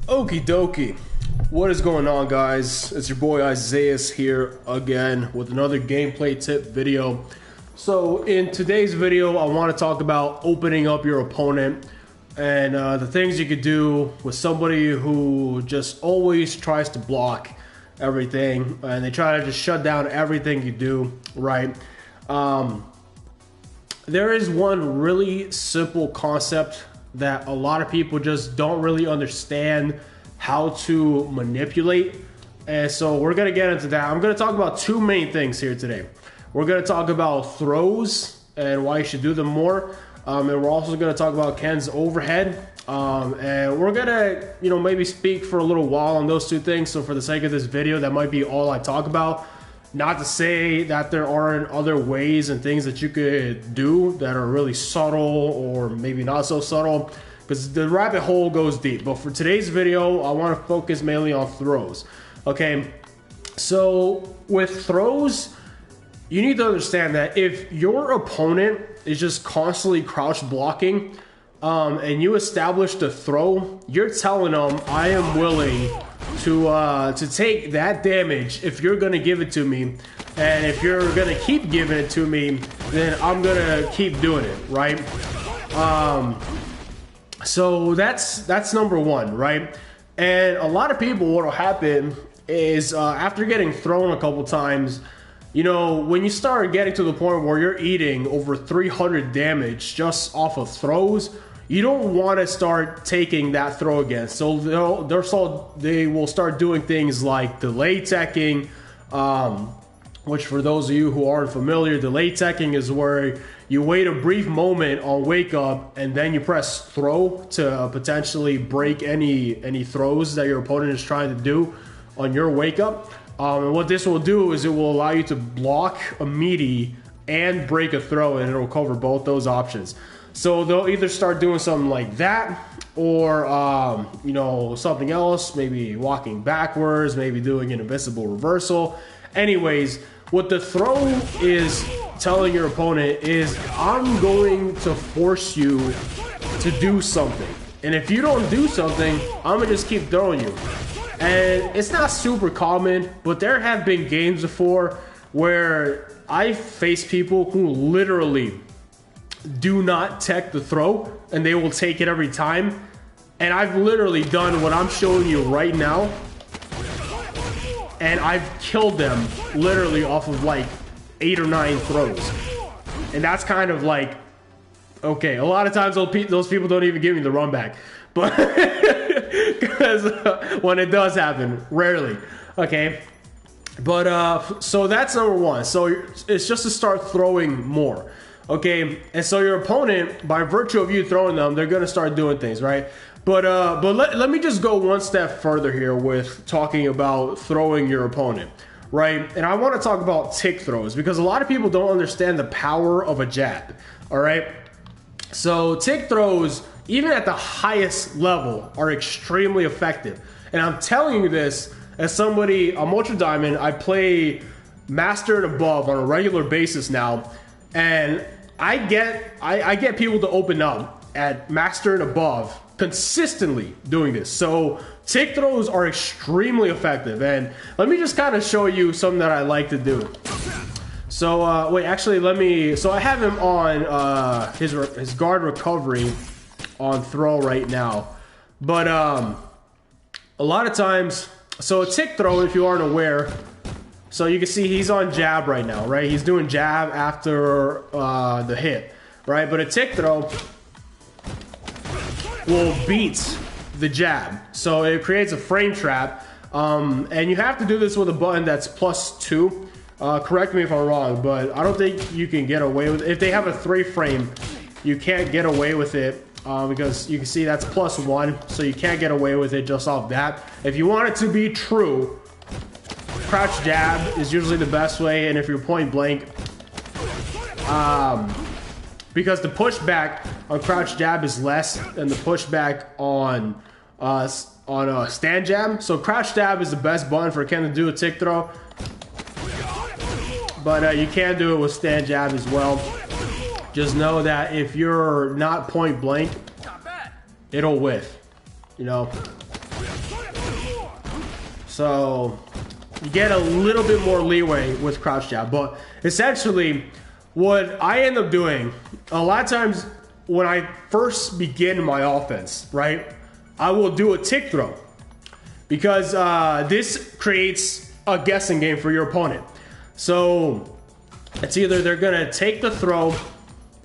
Okie dokie. What is going on, guys? It's your boy Isaias here again with another gameplay tip video. So in today's video, I want to talk about opening up your opponent and the things you could do with somebody who just always tries to block everything and they try to just shut down everything you do, right? There is one really simple concept that a lot of people just don't really understand how to manipulate, and so we're gonna get into that. I'm gonna talk about two main things here today. We're gonna talk about throws and why you should do them more, and we're also gonna talk about Ken's overhead, and we're gonna maybe speak for a little while on those two things. So for the sake of this video, that might be all I talk about. Not to say that there aren't other ways and things that you could do that are really subtle or maybe not so subtle, because the rabbit hole goes deep. But for today's video, I want to focus mainly on throws. Okay, so with throws, you need to understand that if your opponent is just constantly crouch blocking and you establish the throw, you're telling them, I am willing to take that damage if you're gonna give it to me, and if you're gonna keep giving it to me, then I'm gonna keep doing it, right? So that's number one, right? And a lot of people, what'll happen is after getting thrown a couple times, when you start getting to the point where you're eating over 300 damage just off of throws, you don't want to start taking that throw again. So they will start doing things like delay teching, which for those of you who aren't familiar, delay teching is where you wait a brief moment on wake up and then you press throw to potentially break any throws that your opponent is trying to do on your wake up. And what this will do is it will allow you to block a meaty and break a throw, and it'll cover both those options. So they'll either start doing something like that, or something else, maybe walking backwards, maybe doing an invisible reversal. Anyways, what the throw is telling your opponent is, I'm going to force you to do something, and if you don't do something, I'm gonna just keep throwing you. And it's not super common, but there have been games before where I face people who literally do not tech the throw and they will take it every time, and I've literally done what I'm showing you right now, and I've killed them literally off of like 8 or 9 throws. And that's kind of like, okay, a lot of times those people don't even give me the run back, but because when it does happen, rarely. Okay, but so that's number one. So it's just to start throwing more. Okay, and so your opponent, by virtue of you throwing them, they're gonna start doing things, right? But let me just go one step further here with talking about throwing your opponent, right? And I want to talk about tick throws, because a lot of people don't understand the power of a jab. All right, so tick throws, even at the highest level, are extremely effective. And I'm telling you this as somebody, I'm Ultra Diamond, I play Master and above on a regular basis now, and I get people to open up at Master and above consistently doing this. So tick throws are extremely effective, and let me just kind of show you something that I like to do. So wait, actually so I have him on his guard recovery on throw right now, but a lot of times, so a tick throw, if you aren't aware, so you can see he's on jab right now, right? He's doing jab after the hit, right? But a tick throw will beat the jab, so it creates a frame trap, and you have to do this with a button that's +2. Correct me if I'm wrong, but I don't think you can get away with it. If they have a 3 frame, you can't get away with it, because you can see that's +1, so you can't get away with it just off that. If you want it to be true, crouch jab is usually the best way, and if you're point blank, because the pushback on crouch jab is less than the pushback on a stand jab. So crouch jab is the best button for Ken to do a tick throw, but you can do it with stand jab as well. Just know that if you're not point blank, it'll whiff, So you get a little bit more leeway with crouch jab, but essentially what I end up doing a lot of times when I first begin my offense, right, I will do a tick throw because this creates a guessing game for your opponent. So it's either they're gonna take the throw,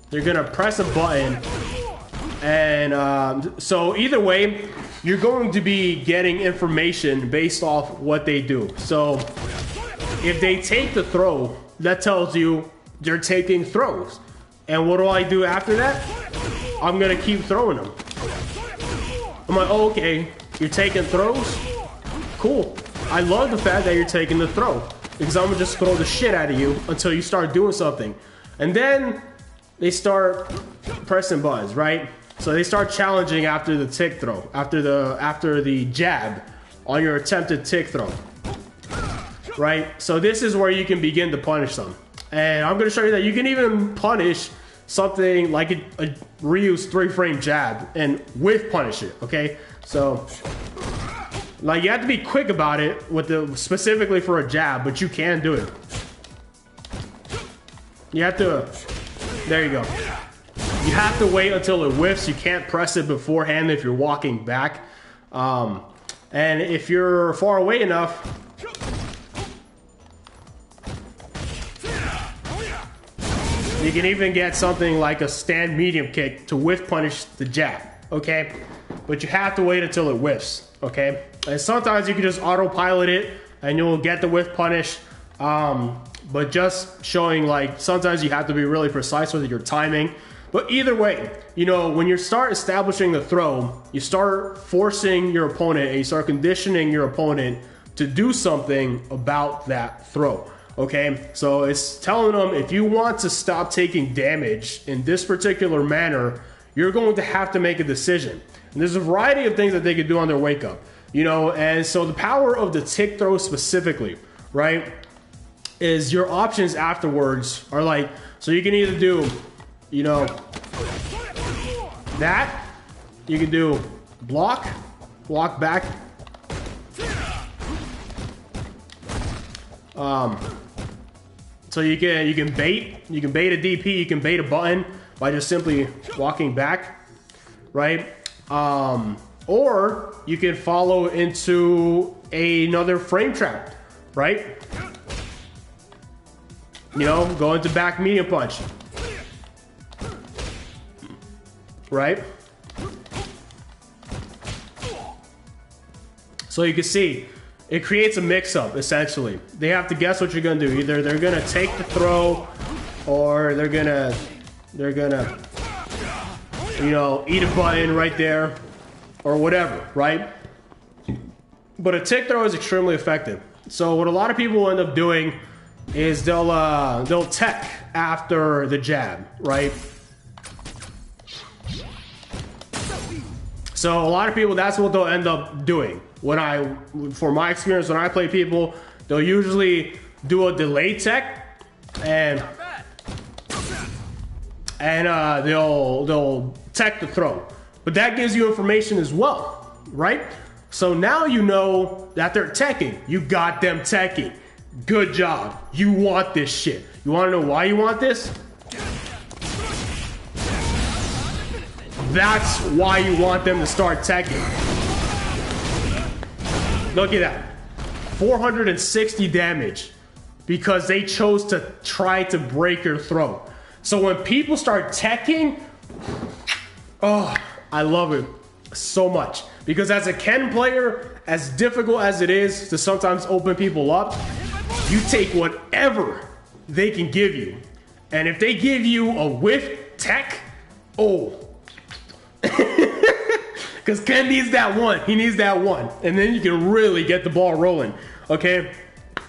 they're gonna press a button, and so either way, you're going to be getting information based off what they do. So if they take the throw, that tells you they're taking throws. And what do I do after that? I'm gonna keep throwing them. I'm like, oh, okay, you're taking throws? Cool. I love the fact that you're taking the throw because I'm gonna just throw the shit out of you until you start doing something. And then they start pressing buttons, right? So they start challenging after the tick throw, after the jab on your attempted tick throw, right? So this is where you can begin to punish them. And I'm going to show you that you can even punish something like a Ryu's 3-frame jab and with punish it, okay? So like you have to be quick about it with the specifically for a jab, but you can do it. You have to, there you go. You have to wait until it whiffs. You can't press it beforehand if you're walking back. And if you're far away enough, you can even get something like a stand medium kick to whiff punish the jab, okay? But you have to wait until it whiffs, okay? And sometimes you can just autopilot it and you'll get the whiff punish. But just showing like sometimes you have to be really precise with your timing. But either way, you know, when you start establishing the throw, you start forcing your opponent and you start conditioning your opponent to do something about that throw. Okay, so it's telling them if you want to stop taking damage in this particular manner, you're going to have to make a decision. And there's a variety of things that they could do on their wake up, you know, and so the power of the tick throw specifically, right, is your options afterwards are like, so you can either do, you know, that, you can do block back, so you can bait a DP, you can bait a button by just simply walking back, right? Or you can follow into another frame trap, right? You know, go into back medium punch, right? So you can see it creates a mix-up, essentially. They have to guess what you're gonna do. Either they're gonna take the throw, or they're gonna, you know, eat a button right there, or whatever, right? But a tick throw is extremely effective. So what a lot of people end up doing is they'll tech after the jab, right? So a lot of people, that's what they'll end up doing. For my experience, when I play people, they'll usually do a delay tech, and they'll tech the throw. But that gives you information as well, right? So now you know that they're teching. You got them teching. Good job. You want this shit. You want to know why you want this? That's why you want them to start teching. Look at that. 460 damage because they chose to try to break your throw. So when people start teching, oh, I love it so much. Because as a Ken player, as difficult as it is to sometimes open people up, you take whatever they can give you. And if they give you a whiff tech, oh. Because Ken needs that one. He needs that one. And then you can really get the ball rolling. Okay?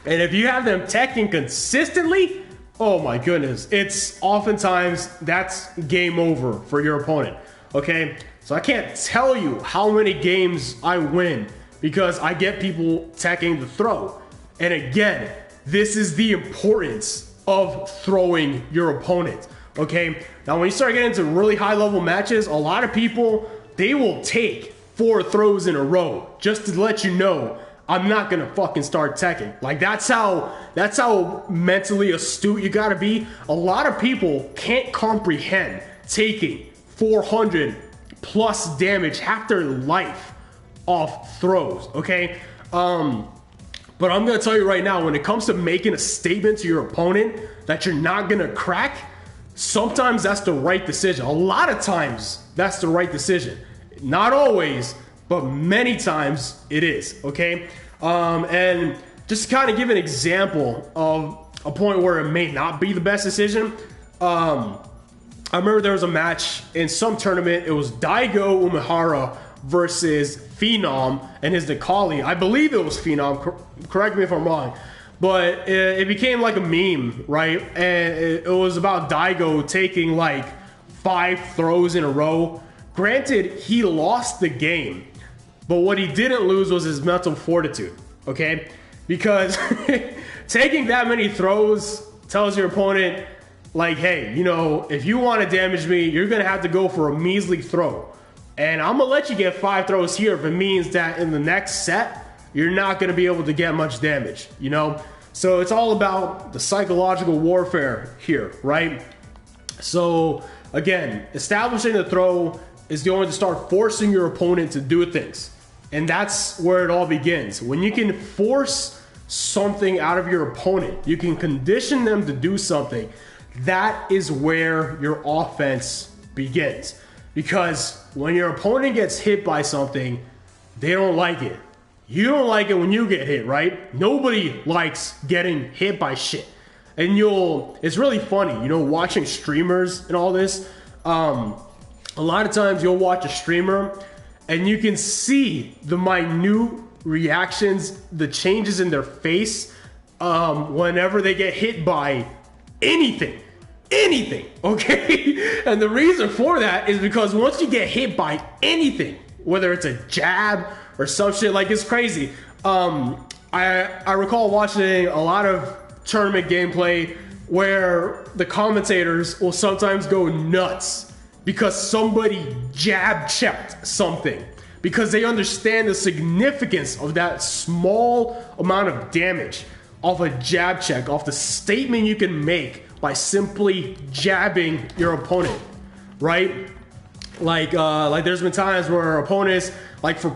And if you have them teching consistently, oh my goodness. It's oftentimes, that's game over for your opponent. Okay? So I can't tell you how many games I win because I get people teching the throw. And again, this is the importance of throwing your opponent. Okay? Now when you start getting into really high level matches, a lot of people, they will take 4 throws in a row just to let you know I'm not gonna fucking start teching. Like that's how mentally astute you gotta be. A lot of people can't comprehend taking 400 plus damage half their life off throws, okay? But I'm gonna tell you right now, when it comes to making a statement to your opponent that you're not gonna crack, sometimes that's the right decision. A lot of times that's the right decision. Not always, but many times it is, okay? And just to kind of give an example of a point where it may not be the best decision, I remember there was a match in some tournament. It was Daigo Umehara versus Phenom and his Nikali. I believe it was Phenom, correct me if I'm wrong. But it became like a meme, right? And it was about Daigo taking like 5 throws in a row. Granted, he lost the game, but what he didn't lose was his mental fortitude, okay? Because taking that many throws tells your opponent, like, hey, you know, if you want to damage me, you're going to have to go for a measly throw. And I'm going to let you get 5 throws here if it means that in the next set, you're not going to be able to get much damage, you know? So it's all about the psychological warfare here, right? So again, establishing the throw is going to start forcing your opponent to do things. And that's where it all begins. When you can force something out of your opponent, you can condition them to do something, that is where your offense begins. Because when your opponent gets hit by something, they don't like it. You don't like it when you get hit, right? Nobody likes getting hit by shit. And it's really funny, you know, watching streamers and all this. A lot of times you'll watch a streamer and you can see the minute reactions, the changes in their face whenever they get hit by anything, okay? And the reason for that is because once you get hit by anything, whether it's a jab or some shit, like it's crazy. I recall watching a lot of tournament gameplay where the commentators will sometimes go nuts because somebody jab checked something, because they understand the significance of that small amount of damage off a jab check, off the statement you can make by simply jabbing your opponent, right? Like there's been times where opponents, like for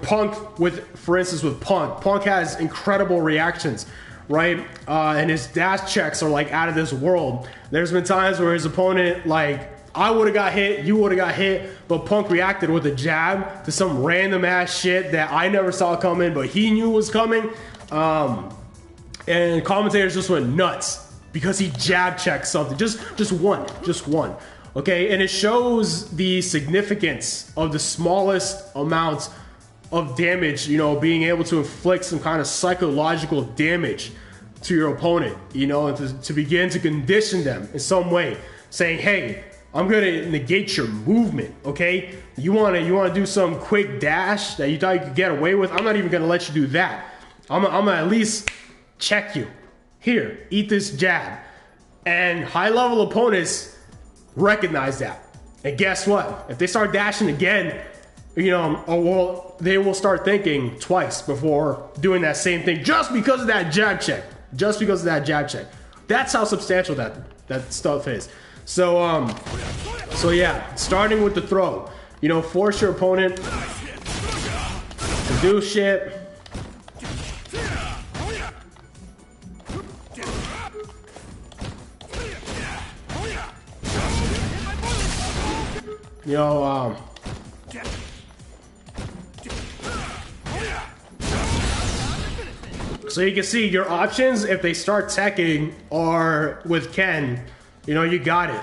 instance with Punk has incredible reactions, right? And his dash checks are like out of this world. There's been times where his opponent, like, I would have got hit, you would have got hit, but Punk reacted with a jab to some random ass shit that I never saw coming, but he knew was coming. And commentators just went nuts because he jab checked something, just one. Okay, and it shows the significance of the smallest amount of damage, you know, being able to inflict some kind of psychological damage to your opponent, you know, and to begin to condition them in some way, saying, hey, I'm gonna negate your movement, okay? You wanna do some quick dash that you thought you could get away with? I'm not even gonna let you do that. I'm gonna at least check you. Here, eat this jab. And high-level opponents recognize that. And guess what? If they start dashing again, you know, well, they will start thinking twice before doing that same thing just because of that jab check. Just because of that jab check. That's how substantial that stuff is. So yeah, starting with the throw. You know, force your opponent to do shit. You know, so you can see your options if they start teching are with Ken. You know, you got it.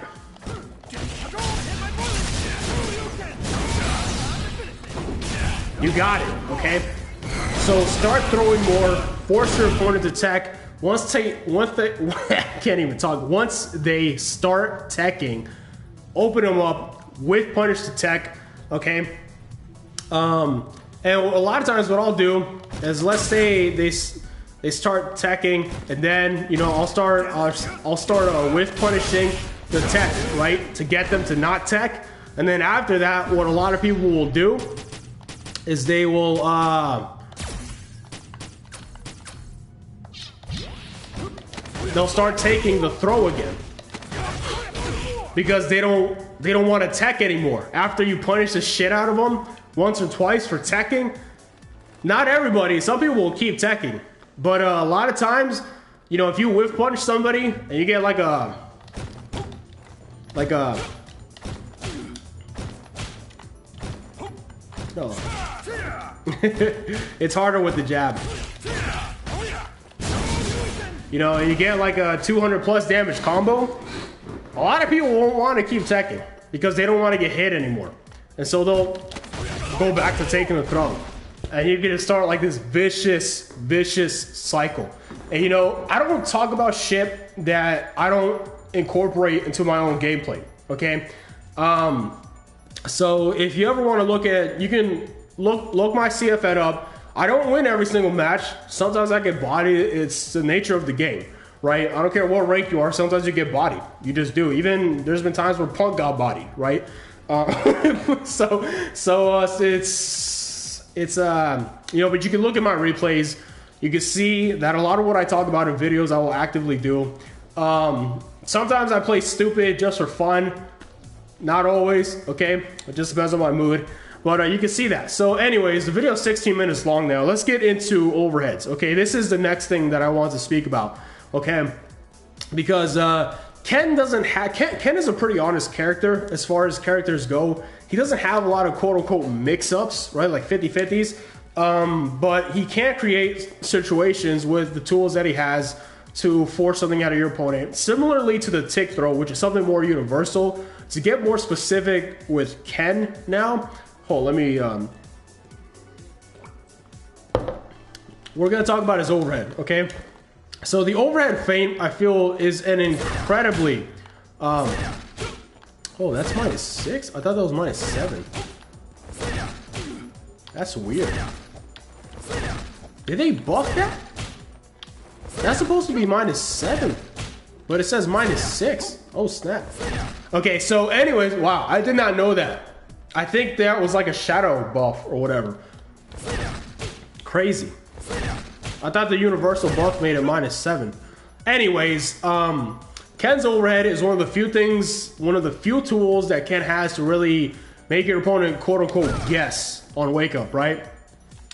You got it, okay? So start throwing more, force your opponent to tech. Once they I can't even talk. Once they start teching, open them up with punish to tech, okay? And a lot of times what I'll do is, let's say they start teching, and then, you know, I'll start with punishing the tech, right, to get them to not tech. And then after that, what a lot of people will do is they will they'll start taking the throw again because they don't want to tech anymore. After you punish the shit out of them once or twice for teching, not everybody, some people will keep teching, but a lot of times, you know, if you whiff punch somebody and you get like a no. It's harder with the jab. You know, you get like a 200 plus damage combo. A lot of people won't want to keep teching because they don't want to get hit anymore. And so they'll go back to taking the throw. And you're gonna start like this vicious cycle. And you know, I don't talk about shit that I don't incorporate into my own gameplay, okay? So if you ever want to look at, you can look my CFN up. I don't win every single match. Sometimes I get bodied. It's the nature of the game, right? I don't care what rank you are. Sometimes you get bodied. You just do. Even there's been times where Punk got bodied, right? So it's you know, but you can look at my replays. You can see that a lot of what I talk about in videos I will actively do. Sometimes I play stupid just for fun. Not always, okay? It just depends on my mood. But you can see that. So anyways, the video is 16 minutes long now. Let's get into overheads, okay? This is the next thing that I want to speak about, okay? Because Ken doesn't have... Ken is a pretty honest character as far as characters go. He doesn't have a lot of quote-unquote mix-ups, right? Like 50-50s. But he can't create situations with the tools that he has to force something out of your opponent. Similarly to the tick throw, which is something more universal. To get more specific with Ken now... Hold, let me, we're going to talk about his overhead, okay? So the overhead feint, I feel, is an incredibly, oh, that's -6? I thought that was -7. That's weird. Did they buff that? That's supposed to be -7, but it says -6. Oh, snap. Okay, so anyways, wow, I did not know that. I think that was like a shadow buff or whatever. Crazy. I thought the universal buff made it -7. Anyways, Ken's overhead is one of the few things, one of the few tools that Ken has to really make your opponent quote unquote guess on wake up, right?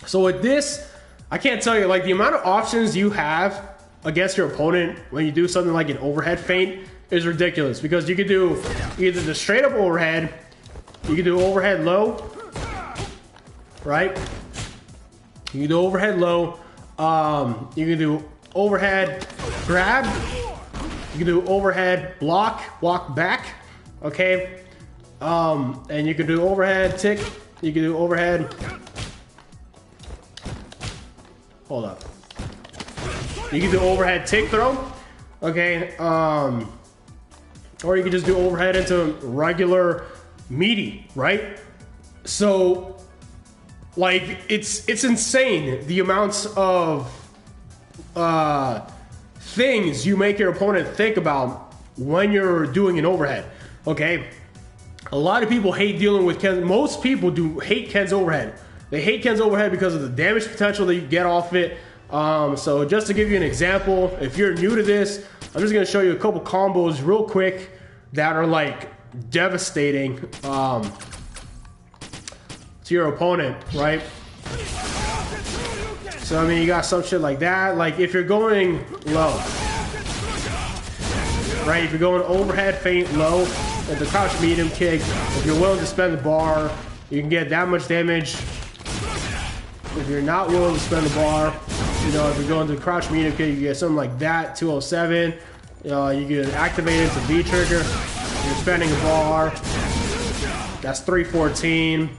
So with this, I can't tell you, like the amount of options you have against your opponent when you do something like an overhead feint is ridiculous, because you could do either the straight up overhead, you can do overhead low, right? You can do overhead low. You can do overhead grab. You can do overhead block, walk back, okay? And you can do overhead tick. You can do overhead. Hold up. You can do overhead tick throw, okay? Or you can just do overhead into regular meaty, right? So like it's insane the amounts of things you make your opponent think about when you're doing an overhead, okay? A lot of people hate dealing with Ken. Most people do hate Ken's overhead. They hate Ken's overhead because of the damage potential that you get off it. So just to give you an example, if you're new to this, I'm just gonna show you a couple combos real quick that are like devastating to your opponent, right? So I mean, you got some shit like that. Like if you're going low, right? If you're going overhead feint low at the crouch medium kick, if you're willing to spend the bar, you can get that much damage. If you're not willing to spend the bar, you know, if you're going to the crouch medium kick, you get something like that, 207. You can activate it to V trigger. You're spending a bar. That's 314.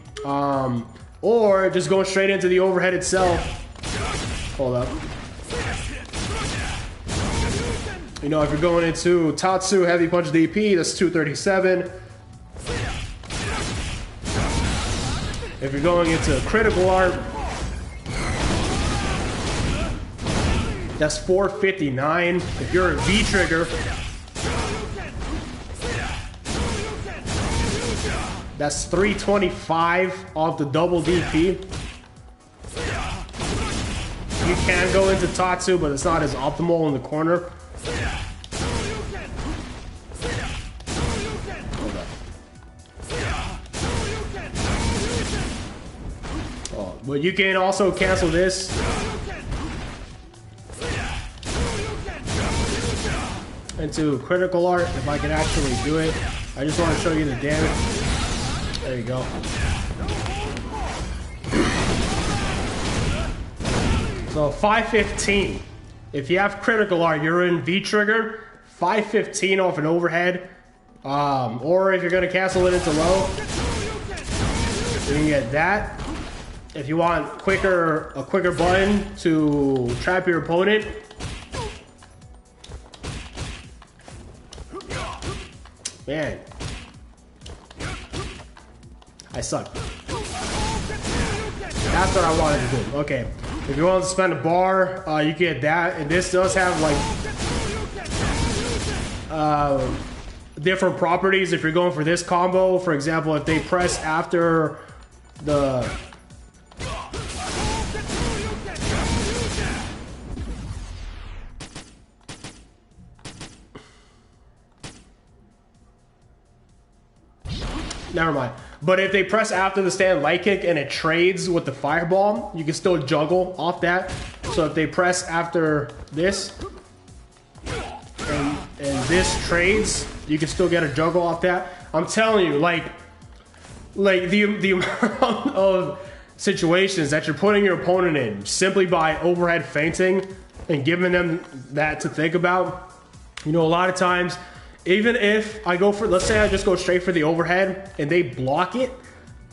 Or just going straight into the overhead itself. Hold up. You know, if you're going into Tatsu heavy punch DP, that's 237. If you're going into critical art, that's 459. If you're a V trigger, that's 325 off the double DP. you can go into Tatsu, but it's not as optimal in the corner. Oh, but you can also cancel this. Into critical art, if I can actually do it. I just want to show you the damage. There you go. So 515. If you have critical art, you're in V trigger. 515 off an overhead. Or if you're gonna cancel it into low, you can get that. If you want a quicker button to trap your opponent. Man, I suck. That's what I wanted to do. Okay, if you want to spend a bar, you get that. And this does have like different properties if you're going for this combo. For example, if they press after the never mind. But if they press after the stand light kick and it trades with the fireball, you can still juggle off that. So if they press after this and this trades, you can still get a juggle off that. I'm telling you, like the amount of situations that you're putting your opponent in simply by overhead feinting and giving them that to think about. You know, a lot of times, even if I go for, let's say I just go straight for the overhead and they block it,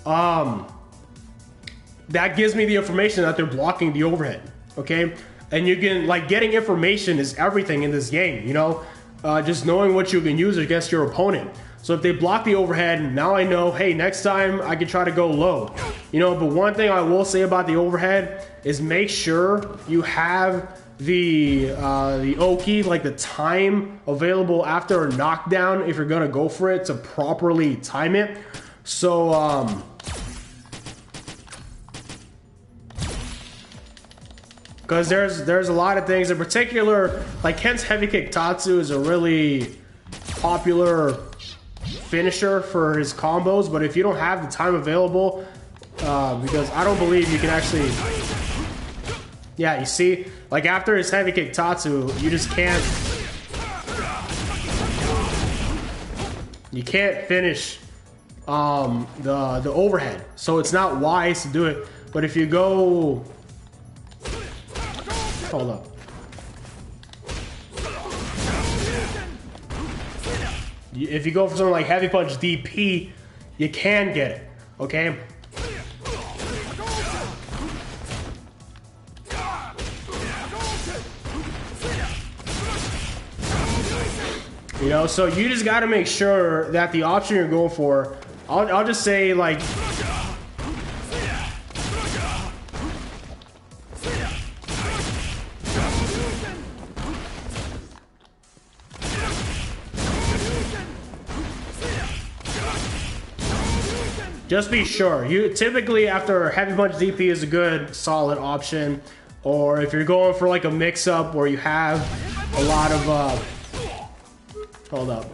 that gives me the information that they're blocking the overhead, okay? And you can, like, getting information is everything in this game, you know? Just knowing what you can use against your opponent. So if they block the overhead, now I know, hey, next time I can try to go low. You know, but one thing I will say about the overhead is make sure you have the Oki, like the time available after a knockdown if you're gonna go for it to properly time it. So because there's a lot of things in particular, like Ken's heavy kick Tatsu is a really popular finisher for his combos, but if you don't have the time available, because I don't believe you can actually, yeah, you see, like after his heavy kick Tatsu, you just can't, you can't finish the overhead, so it's not wise to do it. But if you go, hold up, if you go for something like heavy punch DP, you can get it, okay? You know, so you just got to make sure that the option you're going for, I'll just say, like, just be sure. You typically, after heavy punch DP is a good solid option, or if you're going for like a mix-up where you have a lot of hold up,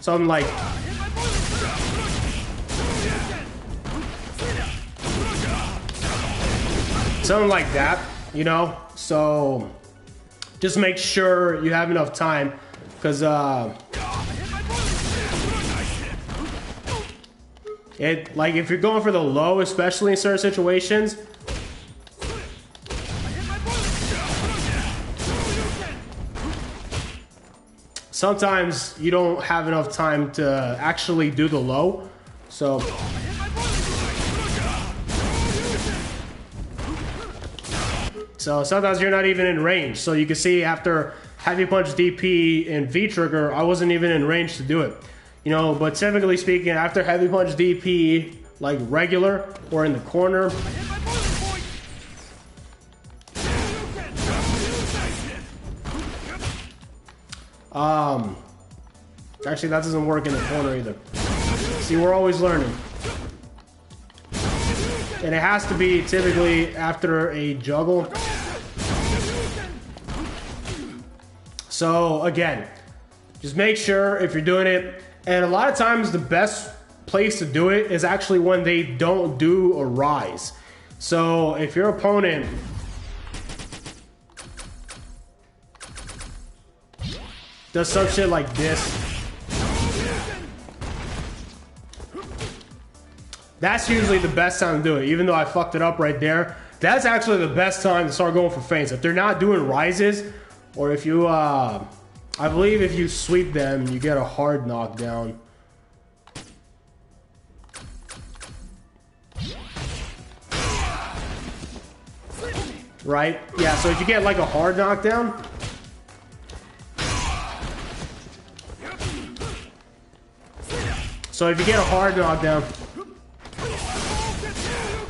something like that, you know. So just make sure you have enough time, because it, like, if you're going for the low, especially in certain situations, sometimes you don't have enough time to actually do the low. So sometimes you're not even in range. So you can see after heavy punch DP and V trigger, I wasn't even in range to do it. You know, but typically speaking, after heavy punch DP, like regular or in the corner, actually that doesn't work in the corner either. See, we're always learning. And it has to be typically after a juggle. So again, just make sure if you're doing it, and a lot of times the best place to do it is actually when they don't do a rise. So if your opponent does some shit like this, that's usually the best time to do it. Even though I fucked it up right there, that's actually the best time to start going for feints. If they're not doing rises, or if you, I believe if you sweep them, you get a hard knockdown. Right? Yeah, so if you get like a hard knockdown,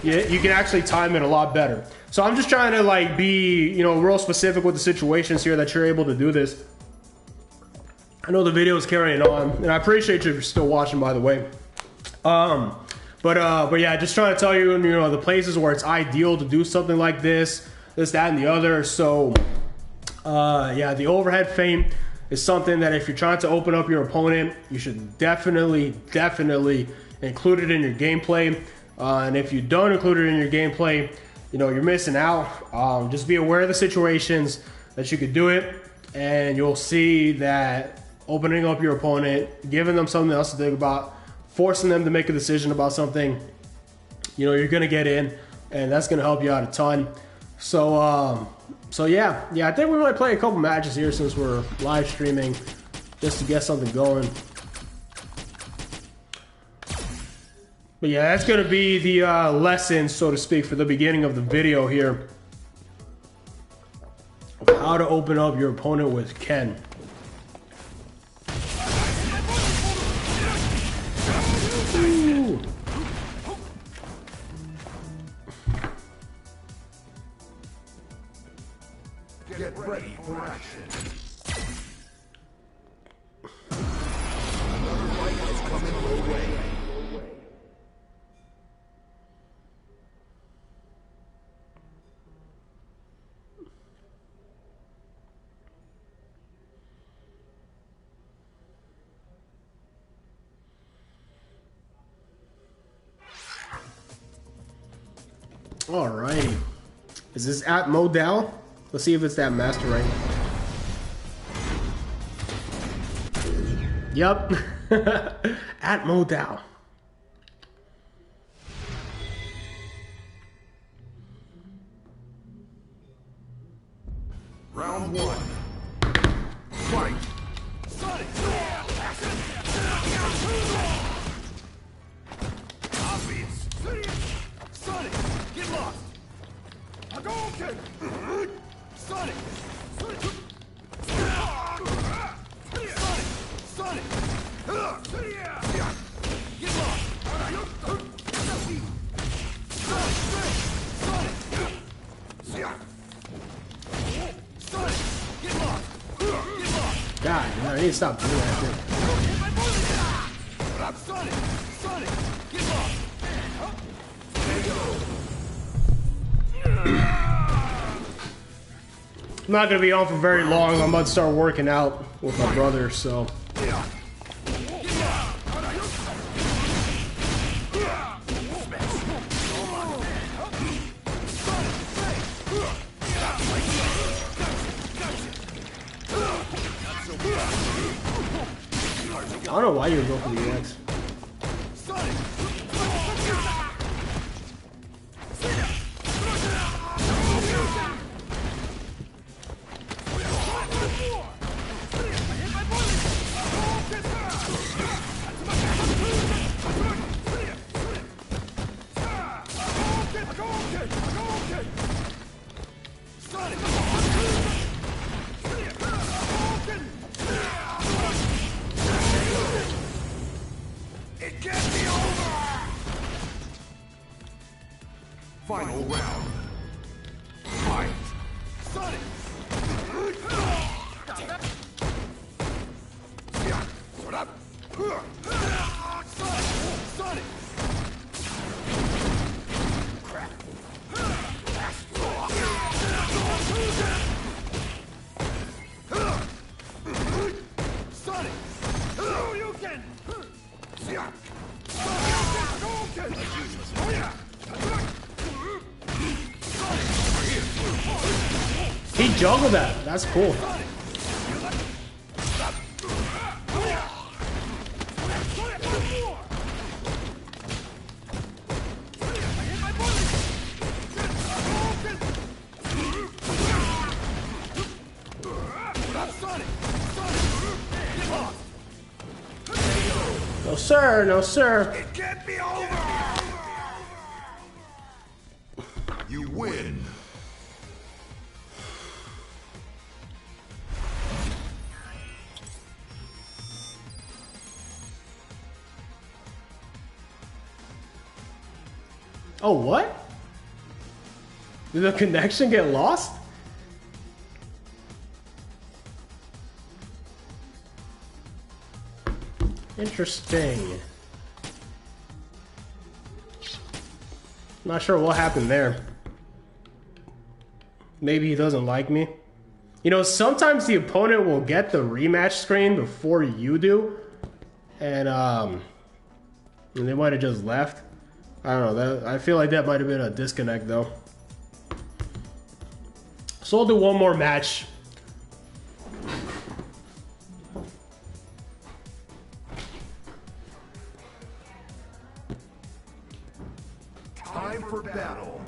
you can actually time it a lot better. So I'm just trying to like be, you know, real specific with the situations here that you're able to do this. I know the video is carrying on, and I appreciate you if you're still watching, by the way. But yeah, just trying to tell you, you know, the places where it's ideal to do something like this, that, and the other. So yeah, the overhead feint is something that if you're trying to open up your opponent, you should definitely include it in your gameplay. And if you don't include it in your gameplay, you know, you're missing out. Just be aware of the situations that you could do it, and you'll see that opening up your opponent, giving them something else to think about, forcing them to make a decision about something, you know, you're gonna get in, and that's gonna help you out a ton. So yeah, I think we might play a couple matches here since we're live streaming, just to get something going. But yeah, that's gonna be the lesson, so to speak, for the beginning of the video here, of how to open up your opponent with Ken. Ooh. Get ready for action. Another fight is coming your way. All right, is this at Modal? Let's see if it's that master rank. Yep. At Modal. Round one. Fight. Obvious. Sonic, get lost. Hadouken! Sonic! Sonic! Sonic! Get lost! Sonic! Get lost! God, I need to stop doing that shit. Sonic! Sonic! Get lost! I'm not gonna be on for very long. I'm about to start working out with my brother, so. I don't know why you would go for the EX. It can't be over! Final round. Fight! Sonic! Sonic! Crap! He juggled that. That's cool. No sir, no sir. It can't be over! You win. Oh, what? Did the connection get lost? Interesting. Not sure what happened there. Maybe he doesn't like me. You know, sometimes the opponent will get the rematch screen before you do. And they might have just left. I don't know. I feel like that might have been a disconnect, though. So I'll do one more match. Time for battle.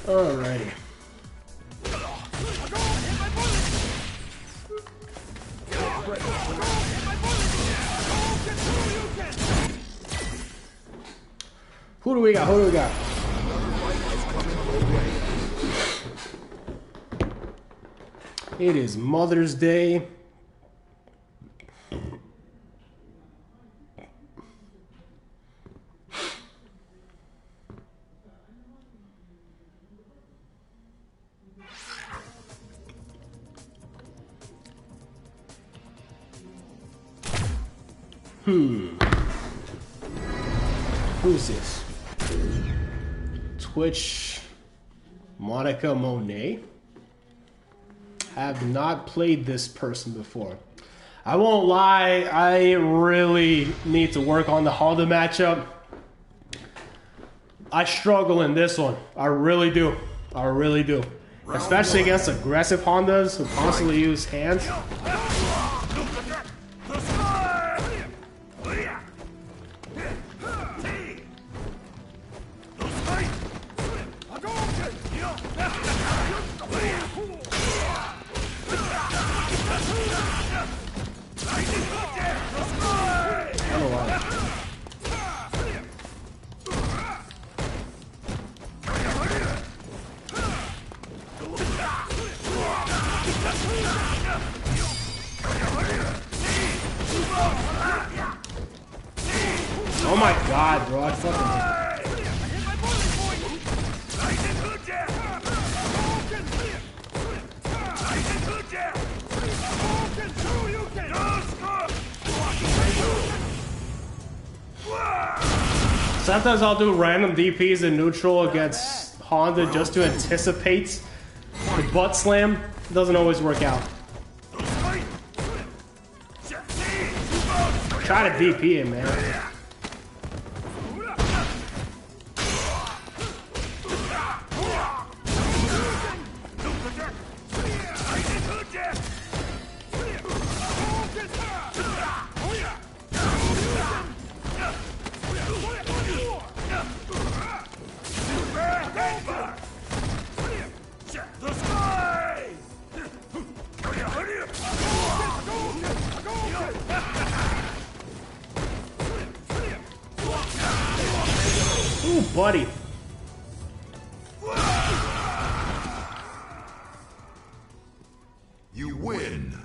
Alrighty. Who do we got? Who do we got? It is Mother's Day. Who's this? Twitch Monica Monet? Have not played this person before. I won't lie, I really need to work on the Honda matchup. I struggle in this one. I really do. I really do. Especially against aggressive Hondas who constantly use hands. Oh my god, bro, I fucking... Sometimes I'll do random DPs in neutral against Honda just to anticipate the butt slam. It doesn't always work out. Try to DP him, man. The sky! buddy. You win.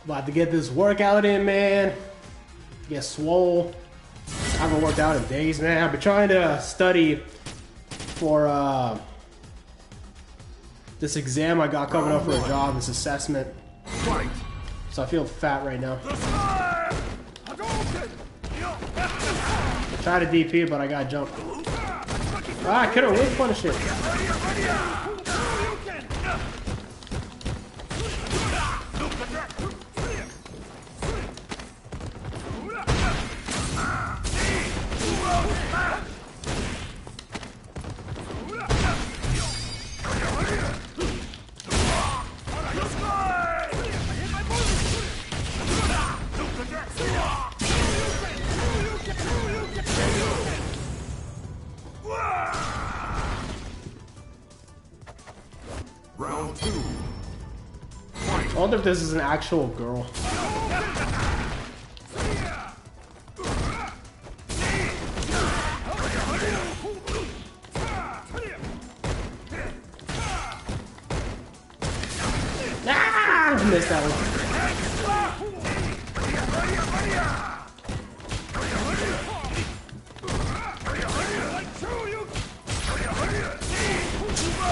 About to get this workout in, man. Get swole. I haven't worked out in days, man. I've been trying to study for this exam I got coming up for a job, this assessment. Fight. So I feel fat right now. I tried to DP, but I got jumped. Ah, I couldn't whip punish it. Round 2. I wonder if this is an actual girl. Ah! I missed that one.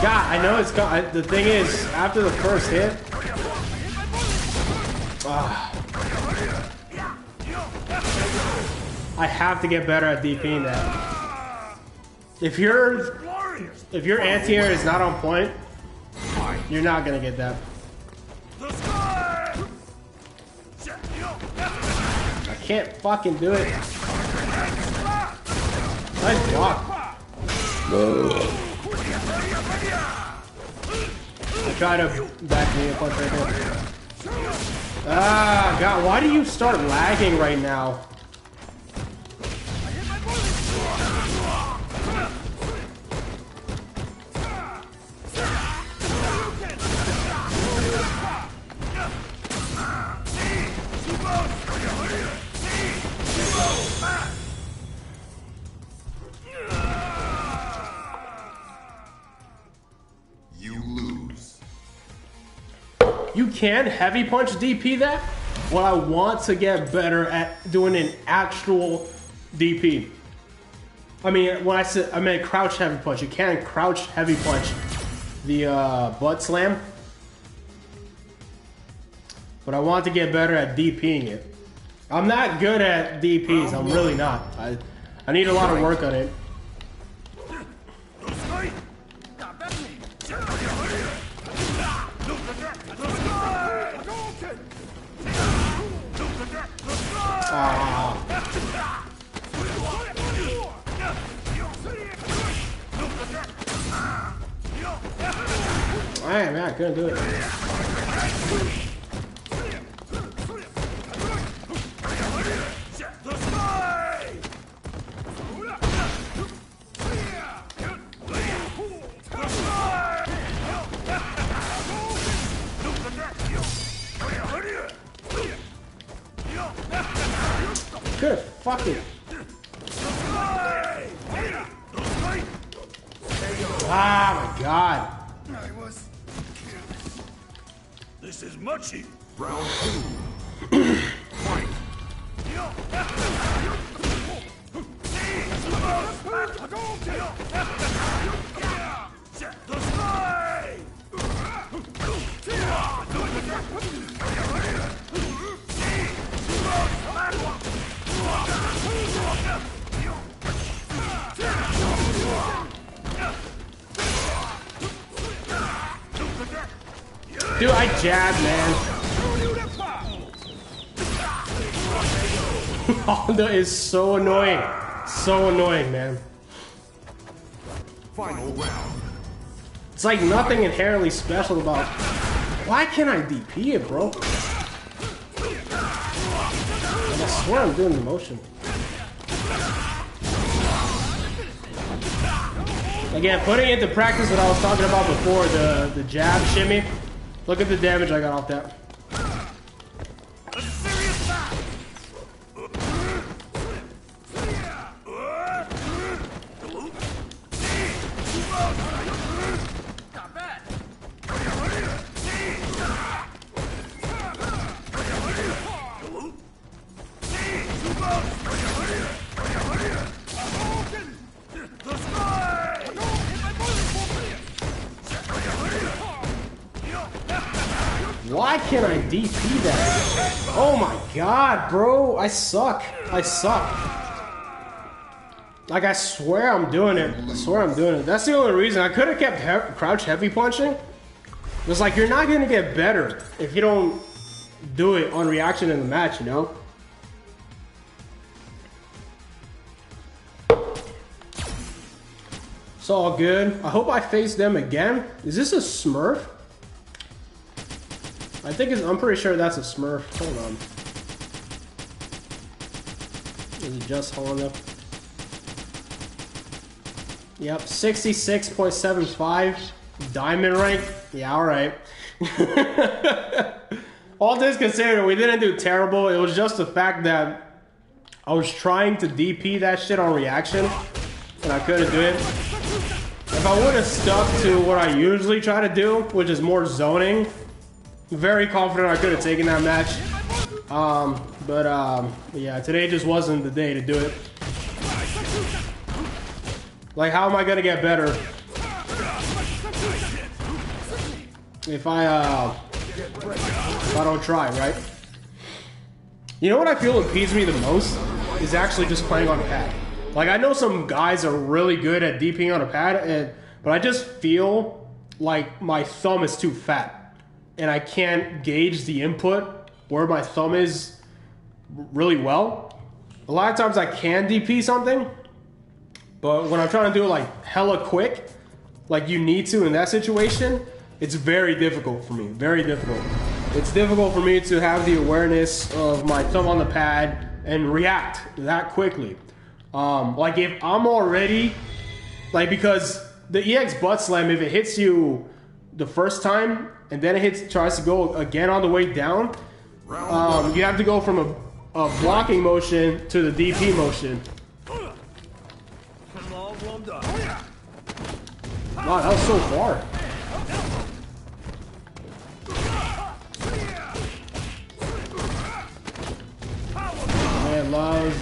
God, I know it's got. The thing is, after the first hit, I have to get better at DPing that. If your anti-air is not on point, you're not gonna get that. I can't fucking do it. Nice block. I try to back me a punch right there. Ah, God, why do you start lagging right now? You can heavy punch DP that? Well, I want to get better at doing an actual DP. I mean, when I said I meant crouch heavy punch, you can crouch heavy punch the butt slam. But I want to get better at DPing it. I'm not good at DPs, I'm really not. I need a lot of work on it. Man, I couldn't do it. Good fucking. Ah, my God. This is Muchy. Round 2. Fight. Dude, I jab, man. Honda is so annoying. So annoying, man. Final round. It's like nothing inherently special about. Why can't I DP it, bro? I swear I'm doing the motion. Again, putting into practice what I was talking about before, the jab shimmy. Look at the damage I got off that. Why can't I DP that? Oh my god, bro. I suck. I suck. Like, I swear I'm doing it. I swear I'm doing it. That's the only reason. I could have kept crouch heavy punching. It's like, you're not going to get better if you don't do it on reaction in the match, you know? It's all good. I hope I face them again. Is this a Smurf? I think I'm pretty sure that's a Smurf. Hold on. Is it just Honda? Yep, 66.75. Diamond rank? Yeah, alright. All this considered, we didn't do terrible. It was just the fact that I was trying to DP that shit on reaction, and I couldn't do it. If I would have stuck to what I usually try to do, which is more zoning, very confident I could have taken that match. Yeah, today just wasn't the day to do it. Like, how am I gonna get better if I don't try, right? You know what I feel impedes me the most is actually just playing on a pad. Like, I know some guys are really good at DPing on a pad, but I just feel like my thumb is too fat, and I can't gauge the input where my thumb is really well. A lot of times I can DP something, but when I'm trying to do it like hella quick, like you need to in that situation, it's very difficult for me. Very difficult. It's difficult for me to have the awareness of my thumb on the pad and react that quickly. Like if I'm already, like, because the EX butt slam, if it hits you the first time and then it tries to go again on the way down, you have to go from a blocking motion to the DP motion. Wow, that was so far. Man, love.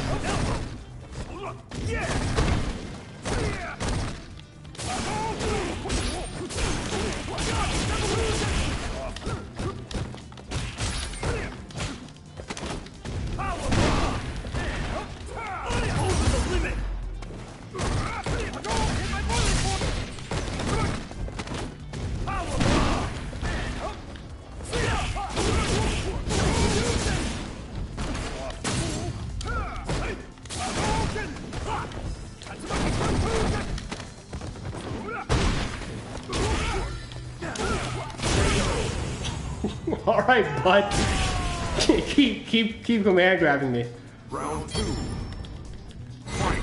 All right, bud. keep command grabbing me. Round 2. Fight.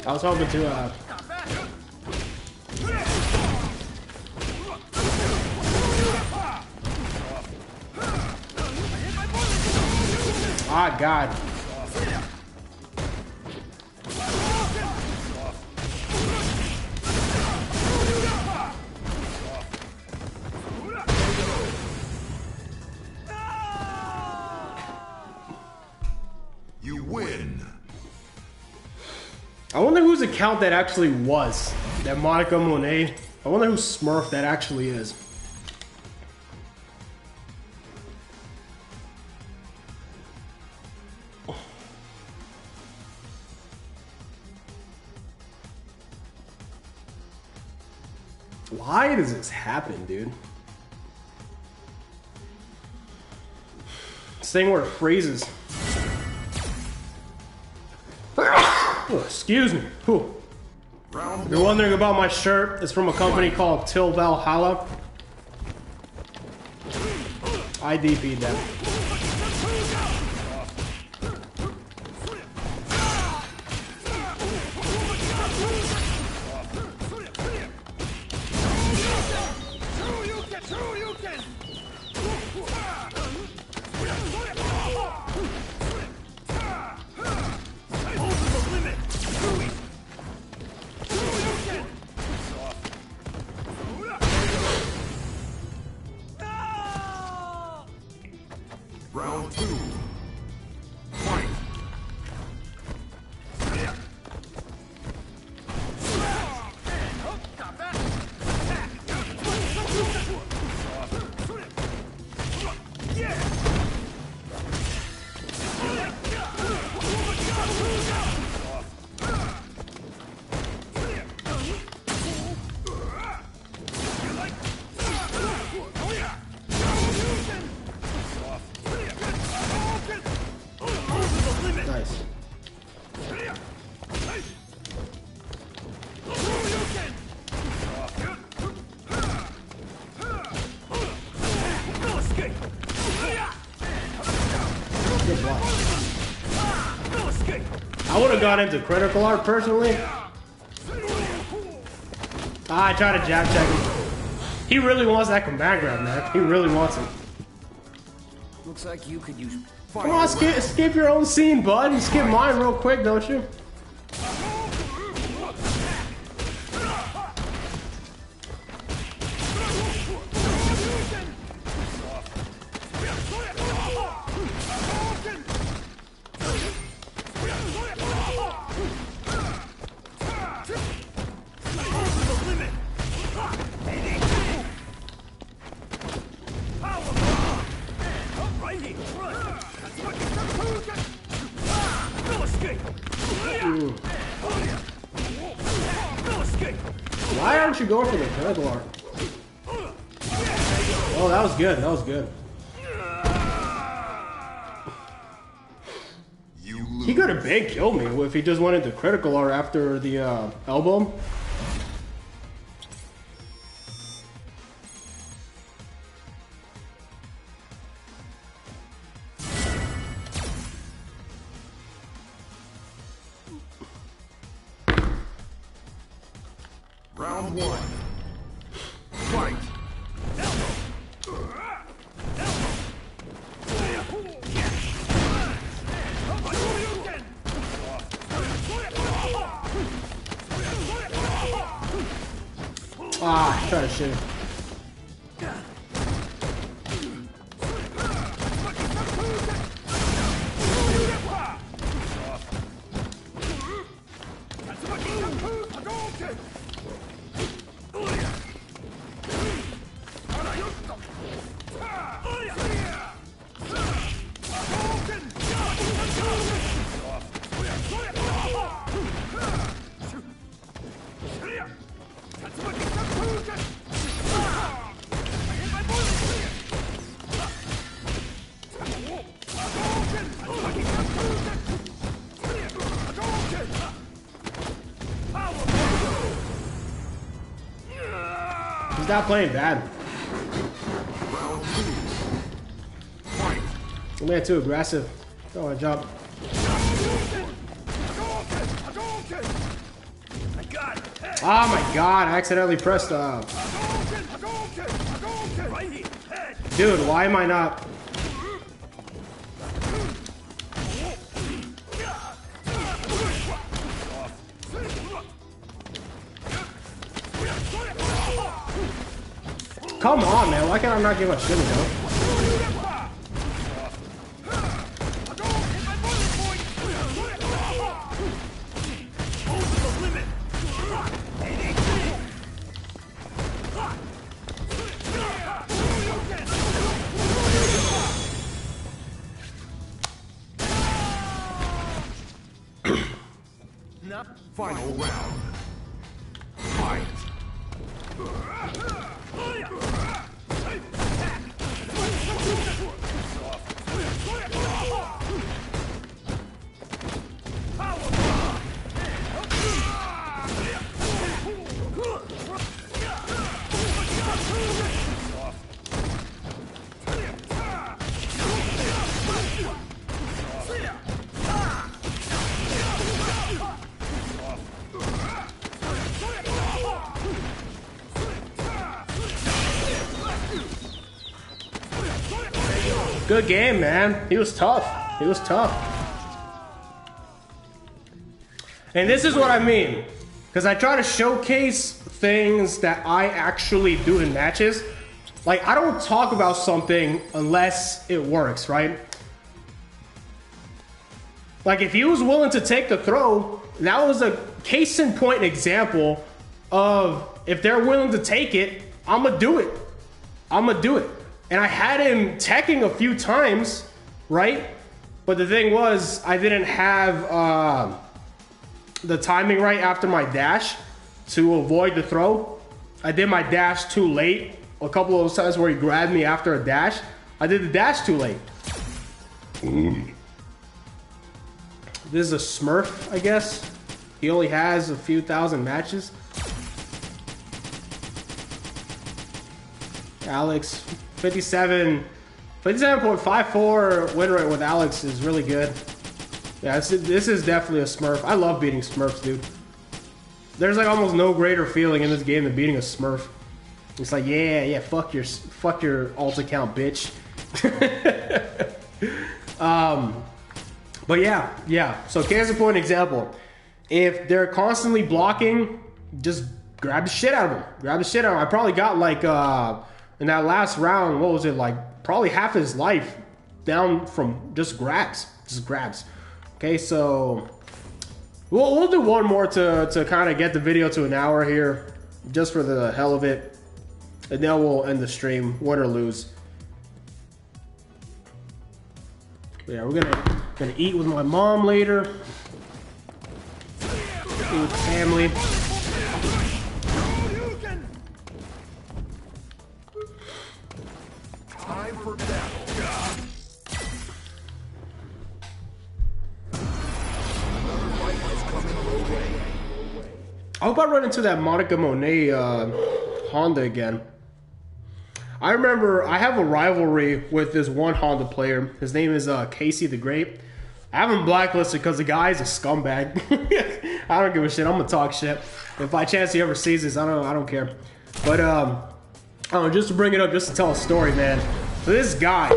I was hoping to Ah, God. You win. I wonder whose account that actually was. That Monica Monet. I wonder who Smurf that actually is. Why does this happen, dude? This thing where it freezes. Oh, excuse me. Whew. If you're wondering about my shirt, it's from a company called Till Valhalla. I DP'd them. Round 2. Fight. Nice. Good block. I would have gone into critical art personally. I tried to jab check him. He really wants that command grab, man. He really wants it. Looks like you could use. Come on, skip your own scene, bud. You skip mine real quick, don't you? Why aren't you going for the critical art? Oh, that was good. That was good. He could have big killed me if he just went into critical art after the elbow. Round 1. Fight. Ah, try to shoot. He's not playing bad. Oh, man, too aggressive. Don't want to jump. Oh my god, I accidentally pressed Dude, why am I not? Come on, man. Why can't I not give a shit, though? Final round. Fight. Good game, man. He was tough. He was tough. And this is what I mean. Because I try to showcase things that I actually do in matches. Like, I don't talk about something unless it works, right? Like, if he was willing to take the throw, that was a case in point example of if they're willing to take it, I'm gonna do it. I'm gonna do it. And I had him teching a few times, right? But the thing was, I didn't have the timing right after my dash to avoid the throw. I did my dash too late. A couple of those times where he grabbed me after a dash, I did the dash too late. This is a Smurf, I guess. He only has a few thousand matches. Alex, 57.54 win rate with Alex is really good. Yeah, this is definitely a Smurf. I love beating Smurfs, dude. There's like almost no greater feeling in this game than beating a Smurf. It's like, yeah, fuck your alt account, bitch. But yeah. So case in point example. If they're constantly blocking, just grab the shit out of them. I probably got like in that last round, what was it, like probably half his life down from just grabs. Okay, so we'll do one more to kind of get the video to an hour here, just for the hell of it. And then we'll end the stream, win or lose. But yeah, we're gonna eat with my mom later. Eat with the family. Time for battle. I hope I run into that Monica Monet Honda again. I remember I have a rivalry with this one Honda player. His name is Casey the Great. I have him blacklisted because the guy's a scumbag. I don't give a shit. I'm gonna talk shit. If by chance he ever sees this, I don't care. But just to bring it up, just to tell a story, man. So this guy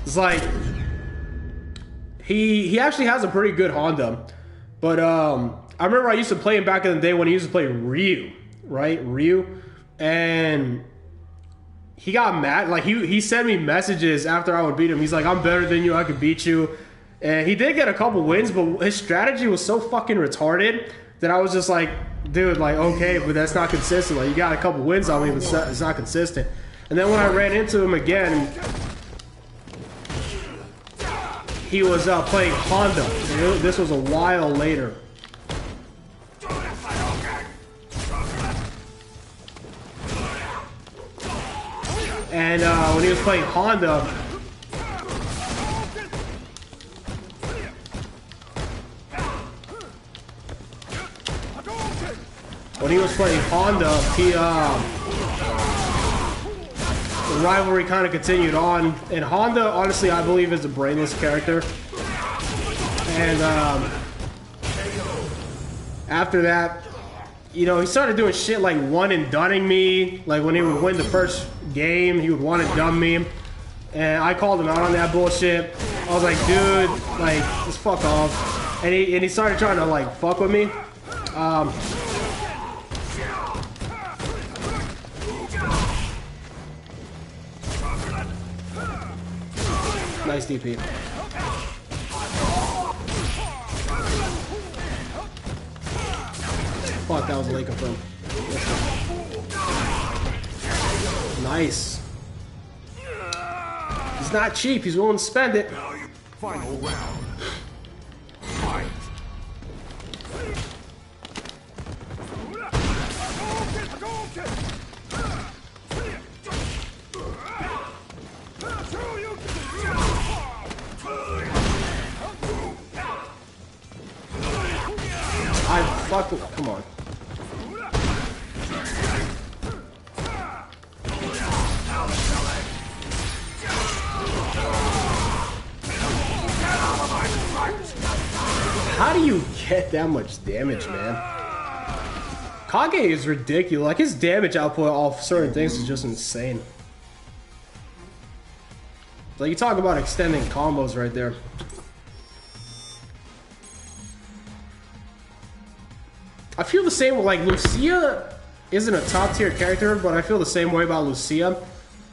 is like, he actually has a pretty good Honda. But I remember I used to play him back in the day when he used to play Ryu, right? Ryu, and he got mad. Like he sent me messages after I would beat him. He's like, I'm better than you. I could beat you. And he did get a couple wins, but his strategy was so fucking retarded that I was just like, dude, like, okay, but that's not consistent. Like, you got a couple wins on me, but it's not consistent. And then when I ran into him again, he was playing Honda. And this was a while later. And when he was playing Honda, the rivalry kind of continued on. And Honda, honestly, I believe is a brainless character. And after that, you know, he started doing shit like one and dunning me. Like when he would win the first game, he would one and done me. And I called him out on that bullshit. I was like, dude, like, just fuck off. And he started trying to like fuck with me. Nice DP. Fuck, that was a late confirm. Nice. He's not cheap. He's willing to spend it. Final round. Fight. Come on. How do you get that much damage, man? Kage is ridiculous. Like, his damage output off certain things is just insane. Like, you talk about extending combos right there. I feel the same, like, Lucia isn't a top tier character, but I feel the same way about Lucia.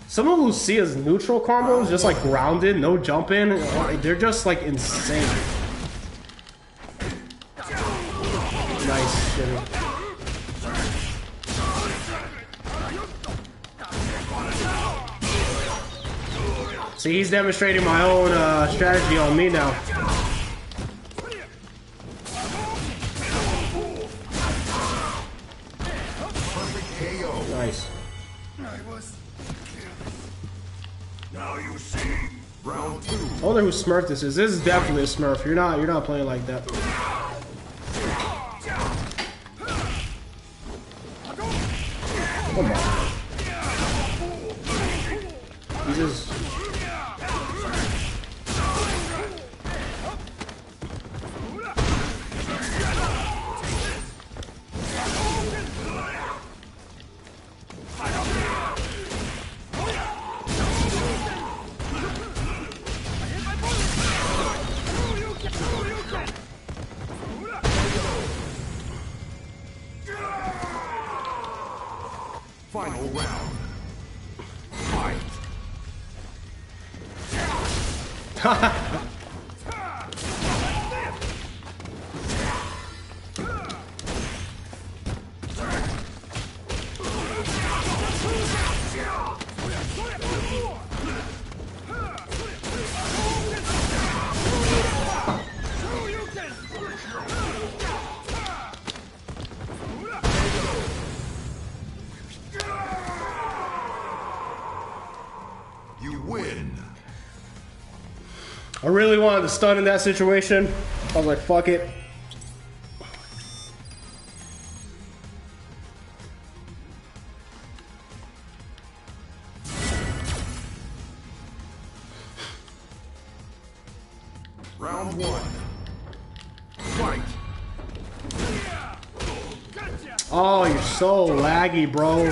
Some of Lucia's neutral combos, just like grounded, no jumping, they're just like insane. Nice shit. See, he's demonstrating my own strategy on me now. Nice. Now you see. Round 2. I wonder who Smurf this is. This is definitely a Smurf. You're not playing like that. Come on. He just... Final round. Fight. You win. I really wanted to stun in that situation. I was like, fuck it. Round 1. Fight. Oh, you're so laggy, bro.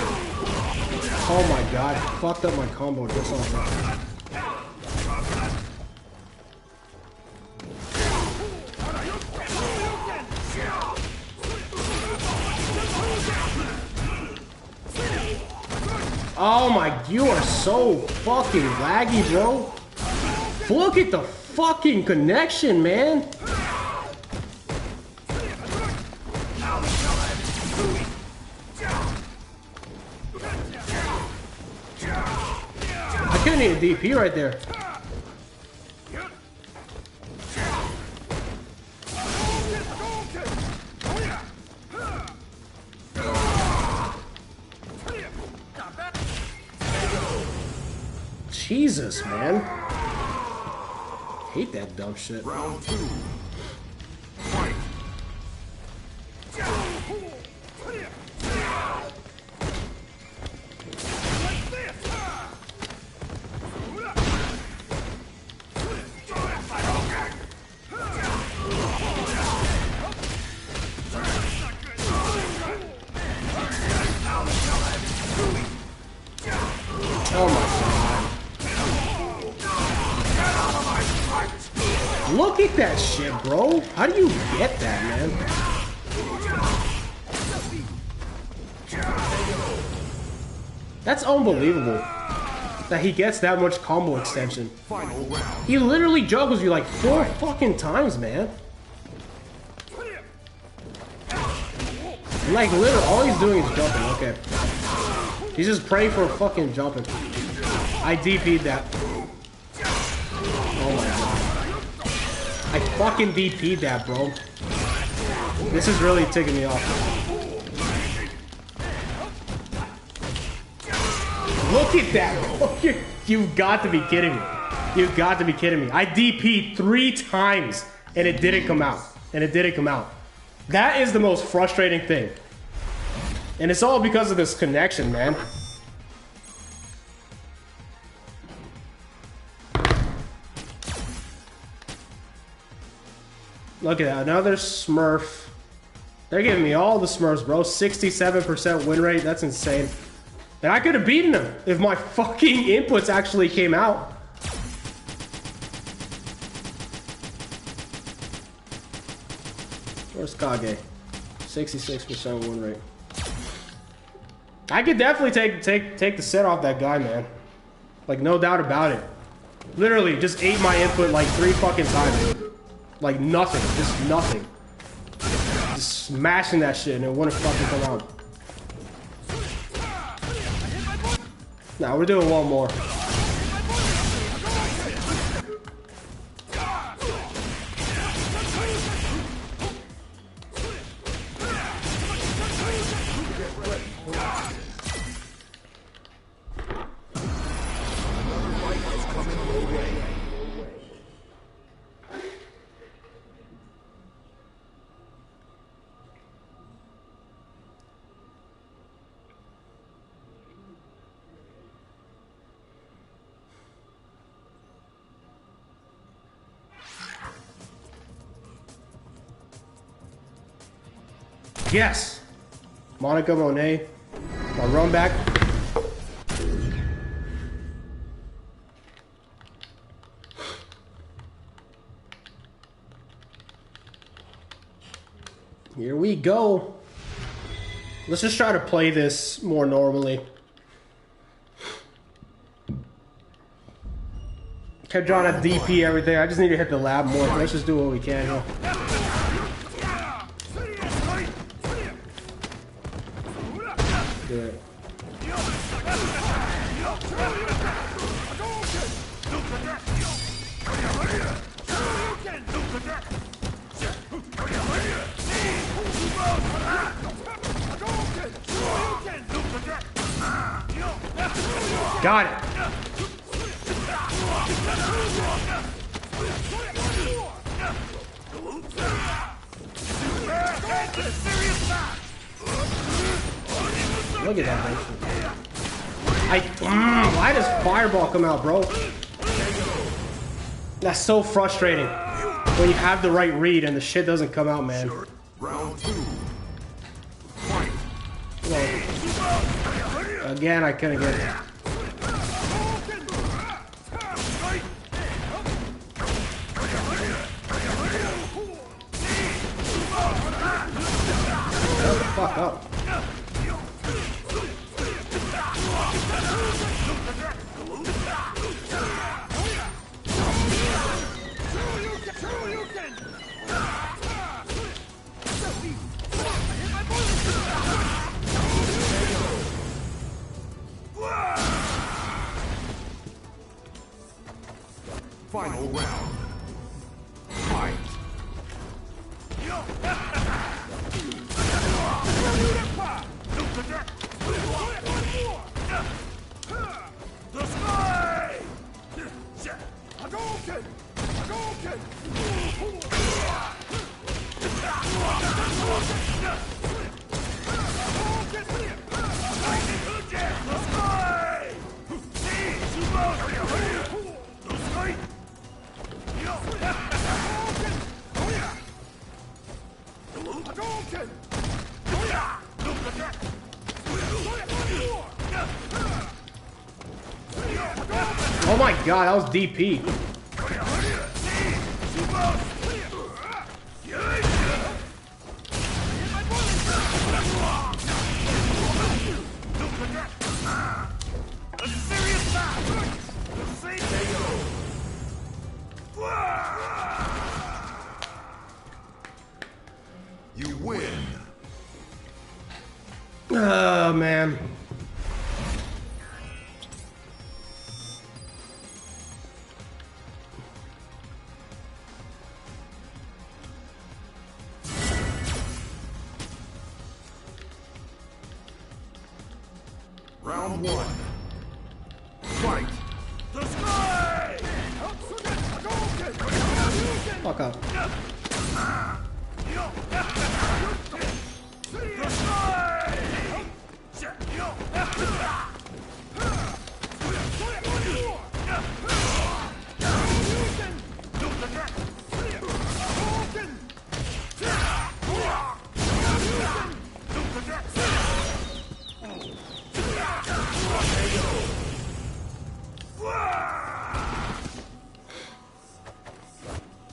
Oh my god, fucked up my combo just on that. Oh my, you are so fucking laggy, bro. Look at the fucking connection, man. I couldn't need a DP right there. Jesus, man. Hate that dumb shit. Round 2. Fight. Oh my god. Look at that shit, bro. How do you get that, man? That's unbelievable. That he gets that much combo extension. Final round. He literally juggles you like 4 fucking times, man. Like, literally, all he's doing is jumping. Okay. He's just praying for fucking jumping. I DP'd that. Oh my god. I fucking DP'd that, bro. This is really ticking me off. Look at that, bro. You've got to be kidding me. You've got to be kidding me. I DP'd 3 times and it didn't come out. And it didn't come out. That is the most frustrating thing. And it's all because of this connection, man. Look at that, another Smurf. They're giving me all the Smurfs, bro. 67% win rate, that's insane. And I could have beaten them if my fucking inputs actually came out. Where's Kage? 66% win rate. I could definitely take the set off that guy, man. Like, no doubt about it. Literally, just ate my input like 3 fucking times. Like, nothing. Just nothing. Just smashing that shit and it wouldn't fucking come out. Nah, we're doing one more. Yes! Monica Monet. My run back. Here we go. Let's just try to play this more normally. Kept drawing at DP everything. I just need to hit the lab more. Let's just do what we can here. Good. Got it. Look at that thing. Why does Fireball come out, bro? That's so frustrating. When you have the right read and the shit doesn't come out, man. Round 2. Fight. Well, again, I couldn't get it. Shut the fuck up. Final round. Fight. The sky! Oh my god, that was DP. You win. Oh man. Round 1. Fight. The sky! Fuck up. The sky!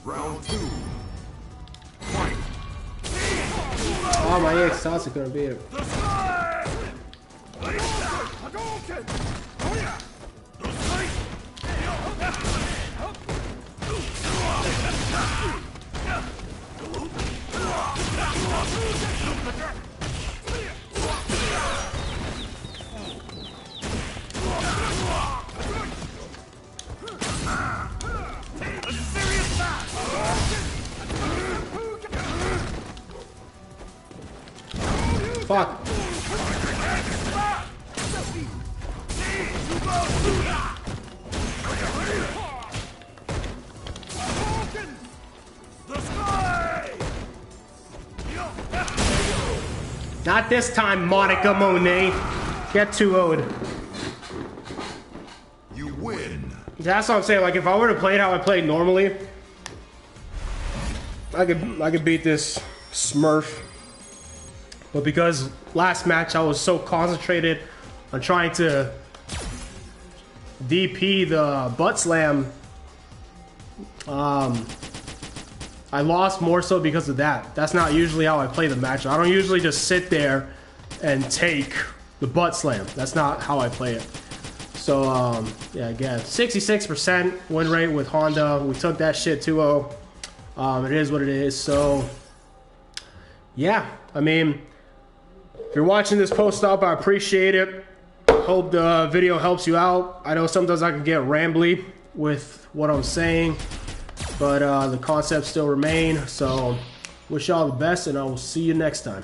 Round 2. Fight. Oh, my ex Sasa couldn't beat him. The sky! The sky! Fuck. Not this time, Monica Monet. Get 2-0'd. You win. That's what I'm saying. Like, if I were to play it how I played normally, I could beat this Smurf. But because last match I was so concentrated on trying to DP the butt slam, I lost more so because of that. That's not usually how I play the match. I don't usually just sit there and take the butt slam. That's not how I play it. So, yeah, again, 66% win rate with Honda. We took that shit 2-0. It is what it is. So, yeah, I mean, if you're watching this post-up, I appreciate it. Hope the video helps you out. I know sometimes I can get rambly with what I'm saying, but the concepts still remain. So, wish y'all the best, and I will see you next time.